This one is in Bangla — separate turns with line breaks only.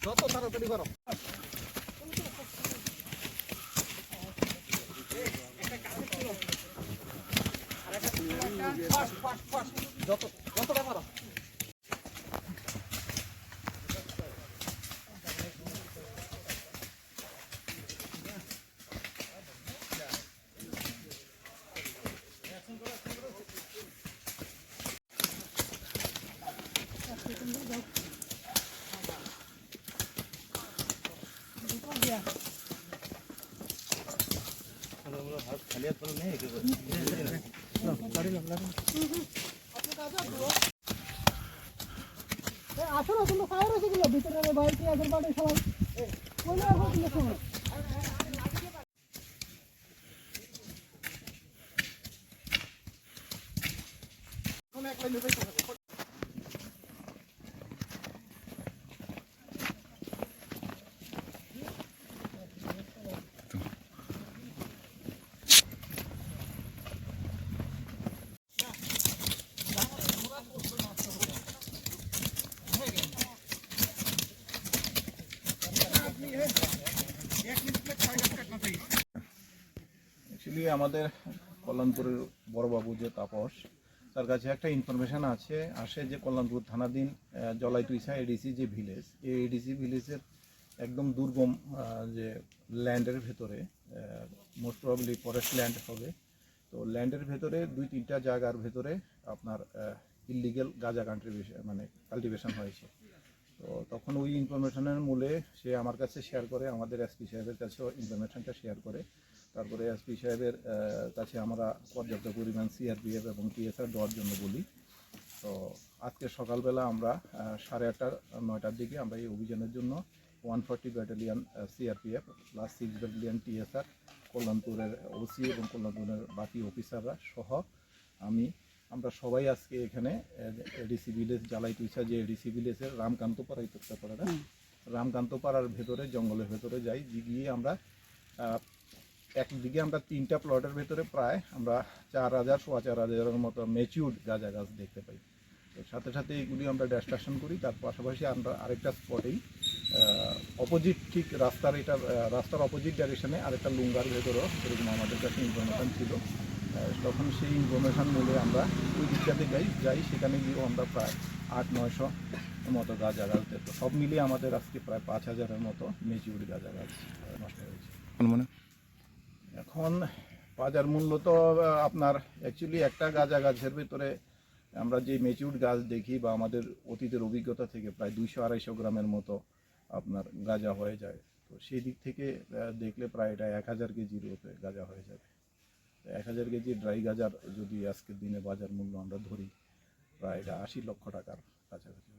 যত তাড়াতাড়ি করো যতটা পারো
আসো না তোমরা ফায়ার আছে গুলো ভিতরে বাইরে আছে বাড়ি সবাই কোন আর কোনো সময় কোন এক লাইনে বেশি
অ্যাকচুয়ালি আমাদের কল্যাণপুরের বড়বাবু যে তাপস তার কাছে একটা ইনফরমেশান আসে যে কল্যাণপুর থানাধীন জলাইতুইসা এডিসি যে ভিলেজ এই এডিসি ভিলেজের একদম দুর্গম যে ল্যান্ডের ভেতরে মোস্ট প্রবাবলি ফরেস্ট ল্যান্ড হবে। তো ল্যান্ডের ভেতরে 2-3টা জায়গার ভেতরে আপনার ইললিগেল গাঁজা কাল্টিভেশন হয়েছে। তো তখন ওই ইনফরমেশনের মূলে সে আমার কাছে শেয়ার করে, আমাদের এসপি সাহেবের কাছেও ইনফরমেশনটা শেয়ার করে। তারপরে এসপি সাহেবের কাছে আমরা পর্যাপ্ত পরিমাণ সিআরপিএফ এবং টিএসআর দেওয়ার জন্য বলি। তো আজকে সকালবেলা আমরা 8:30-9টার দিকে আমরা এই অভিযানের জন্য 140 battalion CRPF plus 6 battalion TSR, কল্যাণপুরের ওসি এবং কল্যাণপুরের বাকি অফিসাররা সহ আমরা সবাই আজকে এখানে এডিসি ভিলেজ জালাইতুইসা যে এডিসি ভিলেজের রামকান্তপাড়া পড়ে না, রামকান্তপাড়ার ভেতরে জঙ্গলের ভেতরে যাই। গিয়ে আমরা একদিকে আমরা 3টা প্লটের ভেতরে প্রায় আমরা 4,000-4,500-এর মতো ম্যাচিউরড গাঁজা গাছ দেখতে পাই। তো সাথে সাথে এইগুলি আমরা ডেস্ট্রাকশন করি। তার পাশাপাশি আমরা আরেকটা স্পটেই অপোজিট ঠিক রাস্তার অপোজিট ডাইরেকশনে আরেকটা লুঙ্গার ভেতরেও এরকম আমাদের কাছে ইনফরমেশান ছিল। তখন সেই ইনফরমেশান মূলে আমরা ওই দিকটাতে যাই। সেখানে গিয়েও আমরা প্রায় 800-900 মতো গাঁজা গাছ দেখতো। সব মিলিয়ে আমাদের আজকে প্রায় 5,000-এর মতো ম্যাচিউরড গাঁজা গাছ নষ্ট হয়েছে। এখন বাজার মূল্য তো আপনার অ্যাকচুয়ালি একটা গাঁজা গাছের ভেতরে আমরা যে ম্যাচিউরড গাছ দেখি বা আমাদের অতীতের অভিজ্ঞতা থেকে প্রায় 200-250 গ্রামের মতো আপনার গাঁজা হয়ে যায়। তো সেই দিক থেকে দেখলে প্রায় এটা 1000 কেজির উপরে গাঁজা হয়ে যাবে। 1000 কেজি ড্রাই গাঁজার যদি আজকের দিনে বাজার মূল্য আমরা ধরি প্রায় এটা 80 লক্ষ টাকার কাছাকাছি।